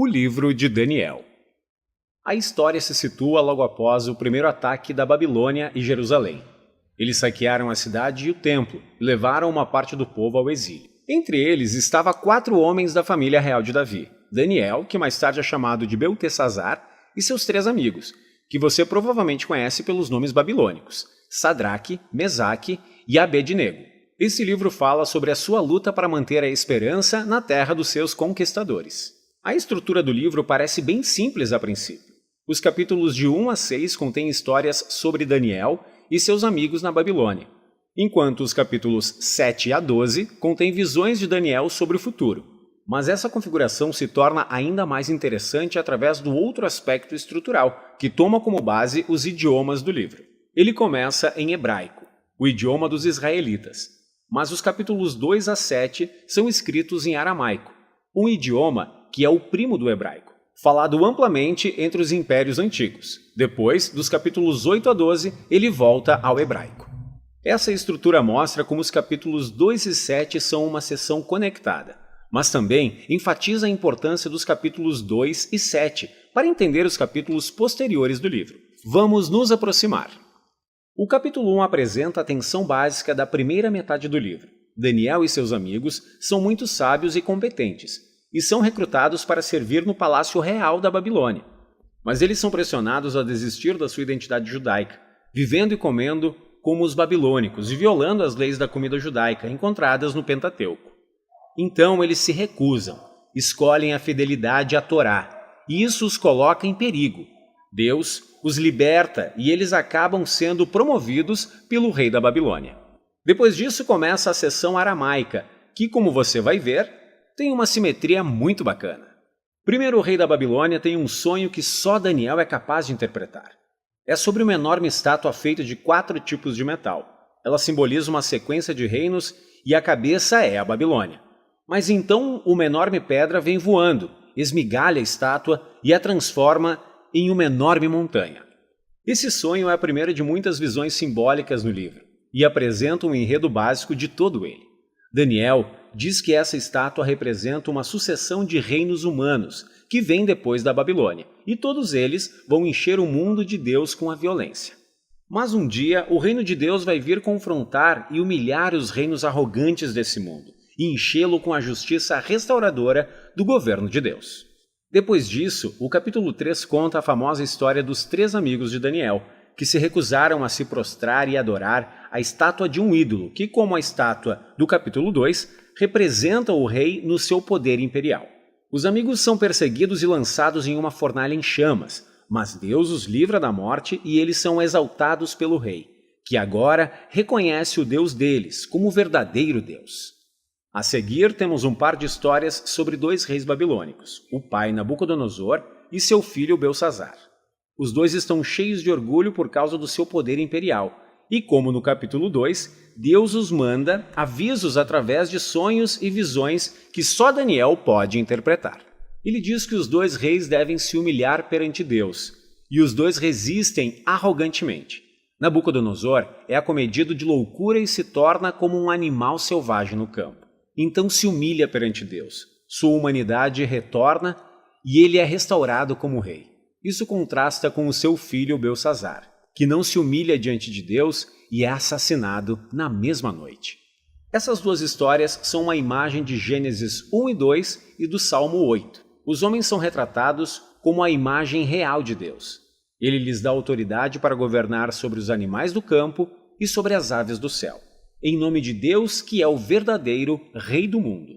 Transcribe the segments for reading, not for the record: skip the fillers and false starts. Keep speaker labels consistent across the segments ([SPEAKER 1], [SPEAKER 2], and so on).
[SPEAKER 1] O livro de Daniel. A história se situa logo após o primeiro ataque da Babilônia e Jerusalém. Eles saquearam a cidade e o templo e levaram uma parte do povo ao exílio. Entre eles estava 4 homens da família real de Davi: Daniel, que mais tarde é chamado de Beltesazar, e seus 3 amigos, que você provavelmente conhece pelos nomes babilônicos: Sadraque, Mesaque e Abednego. Esse livro fala sobre a sua luta para manter a esperança na terra dos seus conquistadores. A estrutura do livro parece bem simples a princípio. Os capítulos de 1 a 6 contêm histórias sobre Daniel e seus amigos na Babilônia, enquanto os capítulos 7 a 12 contêm visões de Daniel sobre o futuro. Mas essa configuração se torna ainda mais interessante através do outro aspecto estrutural, que toma como base os idiomas do livro. Ele começa em hebraico, o idioma dos israelitas, mas os capítulos 2 a 7 são escritos em aramaico, um idioma que é o primo do hebraico, falado amplamente entre os impérios antigos. Depois, dos capítulos 8 a 12, ele volta ao hebraico. Essa estrutura mostra como os capítulos 2 e 7 são uma seção conectada, mas também enfatiza a importância dos capítulos 2 e 7 para entender os capítulos posteriores do livro. Vamos nos aproximar. O capítulo 1 apresenta a tensão básica da primeira metade do livro. Daniel e seus amigos são muito sábios e competentes, e são recrutados para servir no palácio real da Babilônia. Mas eles são pressionados a desistir da sua identidade judaica, vivendo e comendo como os babilônicos e violando as leis da comida judaica encontradas no Pentateuco. Então eles se recusam, escolhem a fidelidade à Torá, e isso os coloca em perigo. Deus os liberta e eles acabam sendo promovidos pelo rei da Babilônia. Depois disso começa a seção aramaica, que, como você vai ver, tem uma simetria muito bacana. Primeiro, o rei da Babilônia tem um sonho que só Daniel é capaz de interpretar. É sobre uma enorme estátua feita de 4 tipos de metal. Ela simboliza uma sequência de reinos e a cabeça é a Babilônia. Mas então uma enorme pedra vem voando, esmigalha a estátua e a transforma em uma enorme montanha. Esse sonho é a primeira de muitas visões simbólicas no livro e apresenta um enredo básico de todo ele. Daniel diz que essa estátua representa uma sucessão de reinos humanos que vêm depois da Babilônia, e todos eles vão encher o mundo de Deus com a violência. Mas um dia o reino de Deus vai vir confrontar e humilhar os reinos arrogantes desse mundo, e enchê-lo com a justiça restauradora do governo de Deus. Depois disso, o capítulo 3 conta a famosa história dos 3 amigos de Daniel, que se recusaram a se prostrar e adorar a estátua de um ídolo, que, como a estátua do capítulo 2, representa o rei no seu poder imperial. Os amigos são perseguidos e lançados em uma fornalha em chamas, mas Deus os livra da morte e eles são exaltados pelo rei, que agora reconhece o Deus deles como o verdadeiro Deus. A seguir, temos um par de histórias sobre 2 reis babilônicos, o pai Nabucodonosor e seu filho Belsazar. Os 2 estão cheios de orgulho por causa do seu poder imperial, e como no capítulo 2, Deus os manda avisos através de sonhos e visões que só Daniel pode interpretar. Ele diz que os 2 reis devem se humilhar perante Deus, e os 2 resistem arrogantemente. Nabucodonosor é acometido de loucura e se torna como um animal selvagem no campo. Então se humilha perante Deus, sua humanidade retorna e ele é restaurado como rei. Isso contrasta com o seu filho Belsazar, que não se humilha diante de Deus e é assassinado na mesma noite. Essas 2 histórias são uma imagem de Gênesis 1 e 2 e do Salmo 8. Os homens são retratados como a imagem real de Deus. Ele lhes dá autoridade para governar sobre os animais do campo e sobre as aves do céu, em nome de Deus, que é o verdadeiro Rei do mundo.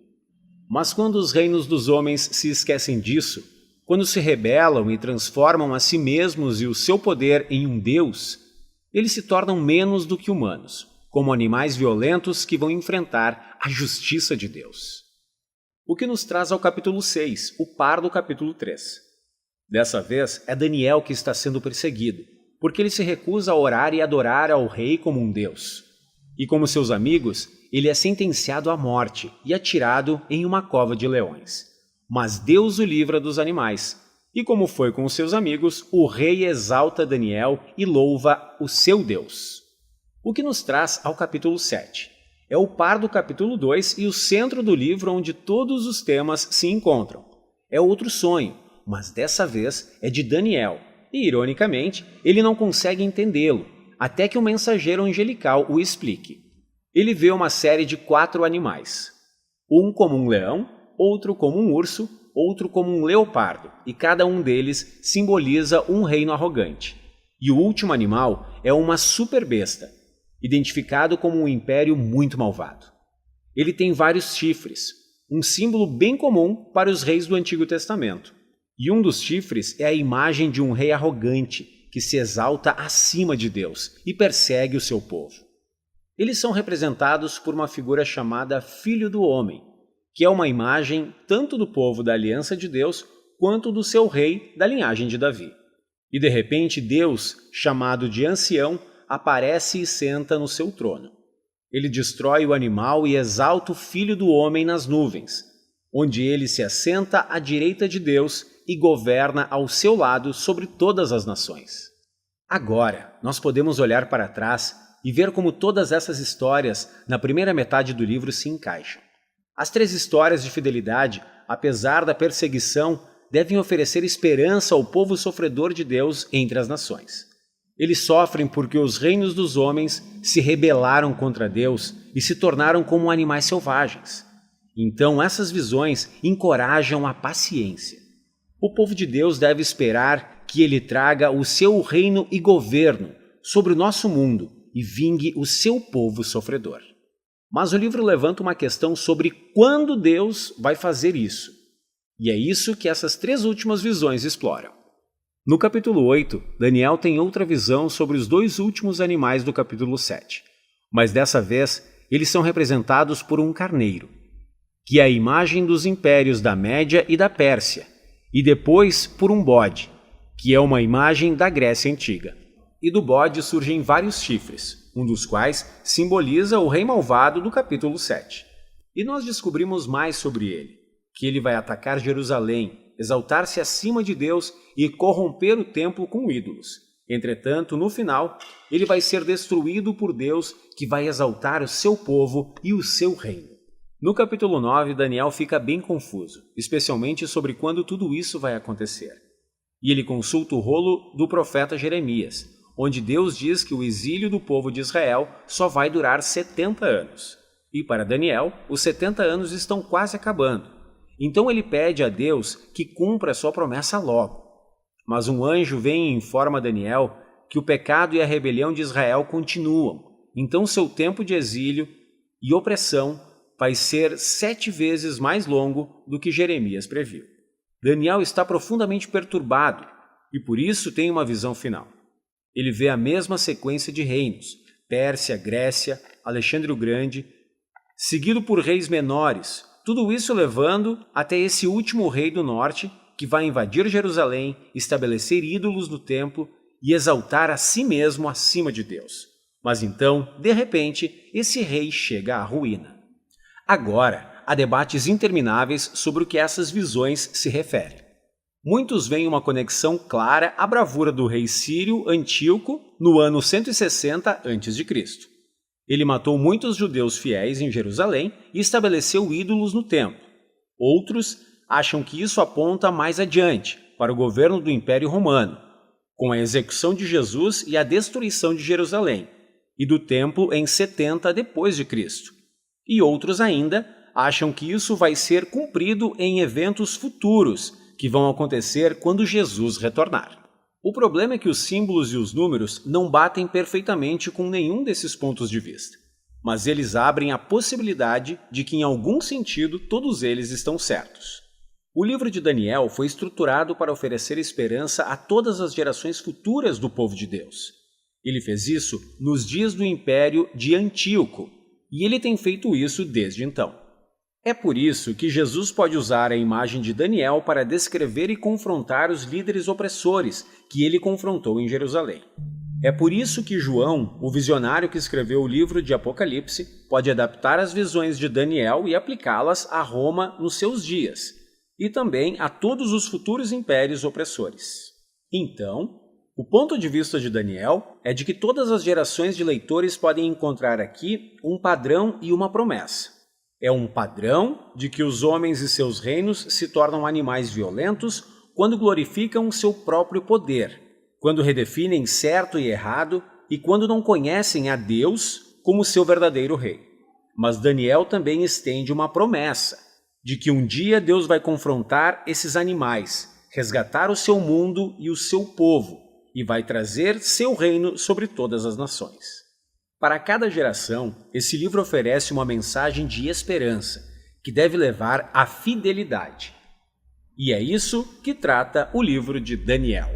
[SPEAKER 1] Mas quando os reinos dos homens se esquecem disso, quando se rebelam e transformam a si mesmos e o seu poder em um Deus, eles se tornam menos do que humanos, como animais violentos que vão enfrentar a justiça de Deus. O que nos traz ao capítulo 6, o par do capítulo 3. Dessa vez, é Daniel que está sendo perseguido, porque ele se recusa a orar e adorar ao rei como um Deus. E como seus amigos, ele é sentenciado à morte e atirado em uma cova de leões. Mas Deus o livra dos animais. E como foi com os seus amigos, o rei exalta Daniel e louva o seu Deus. O que nos traz ao capítulo 7. É o par do capítulo 2 e o centro do livro onde todos os temas se encontram. É outro sonho, mas dessa vez é de Daniel, e ironicamente, ele não consegue entendê-lo, até que um mensageiro angelical o explique. Ele vê uma série de 4 animais, um como um leão, outro como um urso, outro como um leopardo, e cada um deles simboliza um reino arrogante. E o último animal é uma superbesta, identificado como um império muito malvado. Ele tem vários chifres, um símbolo bem comum para os reis do Antigo Testamento. E um dos chifres é a imagem de um rei arrogante que se exalta acima de Deus e persegue o seu povo. Eles são representados por uma figura chamada Filho do Homem, que é uma imagem tanto do povo da aliança de Deus quanto do seu rei da linhagem de Davi. E de repente Deus, chamado de ancião, aparece e senta no seu trono. Ele destrói o animal e exalta o Filho do Homem nas nuvens, onde ele se assenta à direita de Deus e governa ao seu lado sobre todas as nações. Agora, nós podemos olhar para trás e ver como todas essas histórias na primeira metade do livro se encaixam. As 3 histórias de fidelidade, apesar da perseguição, devem oferecer esperança ao povo sofredor de Deus entre as nações. Eles sofrem porque os reinos dos homens se rebelaram contra Deus e se tornaram como animais selvagens. Então essas visões encorajam a paciência. O povo de Deus deve esperar que ele traga o seu reino e governo sobre o nosso mundo e vingue o seu povo sofredor. Mas o livro levanta uma questão sobre quando Deus vai fazer isso. E é isso que essas 3 últimas visões exploram. No capítulo 8, Daniel tem outra visão sobre os 2 últimos animais do capítulo 7. Mas dessa vez, eles são representados por um carneiro, que é a imagem dos impérios da Média e da Pérsia, e depois por um bode, que é uma imagem da Grécia Antiga. E do bode surgem vários chifres, um dos quais simboliza o rei malvado do capítulo 7. E nós descobrimos mais sobre ele, que ele vai atacar Jerusalém, exaltar-se acima de Deus e corromper o templo com ídolos. Entretanto, no final, ele vai ser destruído por Deus, que vai exaltar o seu povo e o seu reino. No capítulo 9, Daniel fica bem confuso, especialmente sobre quando tudo isso vai acontecer. E ele consulta o rolo do profeta Jeremias, onde Deus diz que o exílio do povo de Israel só vai durar 70 anos. E para Daniel, os 70 anos estão quase acabando. Então ele pede a Deus que cumpra a sua promessa logo. Mas um anjo vem e informa Daniel que o pecado e a rebelião de Israel continuam. Então seu tempo de exílio e opressão vai ser 7 vezes mais longo do que Jeremias previu. Daniel está profundamente perturbado e por isso tem uma visão final. Ele vê a mesma sequência de reinos, Pérsia, Grécia, Alexandre o Grande, seguido por reis menores, tudo isso levando até esse último rei do norte que vai invadir Jerusalém, estabelecer ídolos no templo e exaltar a si mesmo acima de Deus. Mas então, de repente, esse rei chega à ruína. Agora, há debates intermináveis sobre o que essas visões se referem. Muitos veem uma conexão clara à bravura do rei sírio Antíoco no ano 160 a.C. Ele matou muitos judeus fiéis em Jerusalém e estabeleceu ídolos no templo. Outros acham que isso aponta mais adiante, para o governo do Império Romano, com a execução de Jesus e a destruição de Jerusalém, e do templo em 70 d.C. E outros ainda acham que isso vai ser cumprido em eventos futuros, que vão acontecer quando Jesus retornar. O problema é que os símbolos e os números não batem perfeitamente com nenhum desses pontos de vista, mas eles abrem a possibilidade de que, em algum sentido, todos eles estão certos. O livro de Daniel foi estruturado para oferecer esperança a todas as gerações futuras do povo de Deus. Ele fez isso nos dias do império de Antíoco, e ele tem feito isso desde então. É por isso que Jesus pode usar a imagem de Daniel para descrever e confrontar os líderes opressores que ele confrontou em Jerusalém. É por isso que João, o visionário que escreveu o livro de Apocalipse, pode adaptar as visões de Daniel e aplicá-las a Roma nos seus dias, e também a todos os futuros impérios opressores. Então, o ponto de vista de Daniel é de que todas as gerações de leitores podem encontrar aqui um padrão e uma promessa. É um padrão de que os homens e seus reinos se tornam animais violentos quando glorificam seu próprio poder, quando redefinem certo e errado e quando não conhecem a Deus como seu verdadeiro rei. Mas Daniel também estende uma promessa de que um dia Deus vai confrontar esses animais, resgatar o seu mundo e o seu povo, e vai trazer seu reino sobre todas as nações. Para cada geração, esse livro oferece uma mensagem de esperança, que deve levar à fidelidade. E é isso que trata o livro de Daniel.